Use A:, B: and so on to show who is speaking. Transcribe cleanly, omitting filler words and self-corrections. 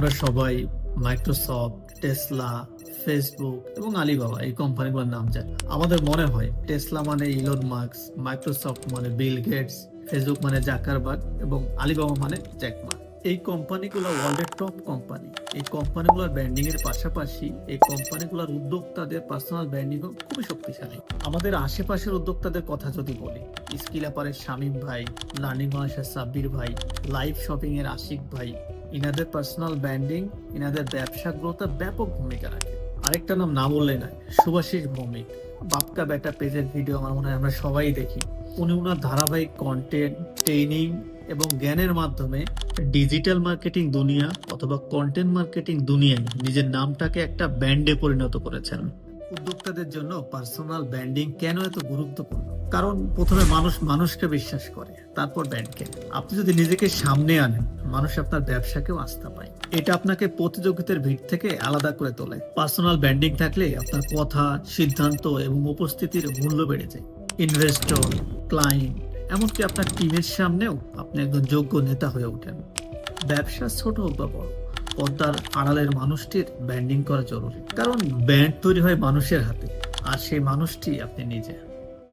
A: আমরা সবাই Microsoft, Tesla, Facebook এবং আলিবাবা এই কোম্পানিগুলোর নাম জানি। আমাদের মনে হয় টেসলা মানে ইলন মাস্ক, মাইক্রোসফট মানে বিল গেটস, ফেসবুক মানে জাকারবার্গ এবং আলিবাবা মানে জ্যাক মা। এই কোম্পানিগুলো ওয়ার্ল্ডের টপ কোম্পানি। এই কোম্পানিগুলোর ব্র্যান্ডিং এর পাশাপাশি এই কোম্পানিগুলোর উদ্যোক্তাদের পার্সোনাল ব্র্যান্ডিং খুবই শক্তিশালী। আমাদের আশেপাশের উদ্যোক্তাদের কথা যদি বলি, স্কিল আপারের শামীম ভাই, লার্নিং বাংলাদেশের সাব্বির ভাই, লাইভ শপিং এর আশিক ভাই, ইনাদের পার্সোনাল ব্র্যান্ডিং ইনাদের ব্যবসা গ্রোথে ব্যাপক ভূমিকা রাখে। আরেকটা নাম না বললে নয়, শুভাশিস ভৌমিক। বাপকা বেটা পেজের ভিডিও আমার মনে হয় আমরা সবাই দেখি। উনি ওনার ধারাবাহিক কন্টেন্ট, ট্রেনিং এবং জ্ঞানের মাধ্যমে ডিজিটাল মার্কেটিং দুনিয়া অথবা কন্টেন্ট মার্কেটিং দুনিয়ায় নিজের নামটাকে একটা ব্র্যান্ডে পরিণত করেছেন। উদ্যোক্তাদের জন্য পার্সোনাল ব্র্যান্ডিং কেন এত গুরুত্বপূর্ণ? কারণ প্রথমে মানুষ মানুষকে বিশ্বাস করে, তারপর ব্র্যান্ডকে। আপনি যদি নিজেকে সামনে আনেন, মানুষ আপনার ব্যবসাকেও আস্থা পায়। এটা আপনাকে প্রতিযোগিতার ভিড় থেকে আলাদা করে তোলে। পার্সোনাল ব্র্যান্ডিং থাকলে আপনার কথা, সিদ্ধান্ত এবং উপস্থিতির মূল্য বেড়ে যায়। ইনভেস্টর, ক্লায়েন্ট, এমনকি আপনার টিমের সামনেও আপনি একজন যোগ্য নেতা হয়ে ওঠেন। ব্যবসা ছোট হোক বা বড়, পর্দার আড়ালের মানুষটির ব্র্যান্ডিং করা জরুরি। কারণ ব্র্যান্ড তৈরি হয় মানুষের হাতে, আর সেই মানুষটি আপনি নিজে।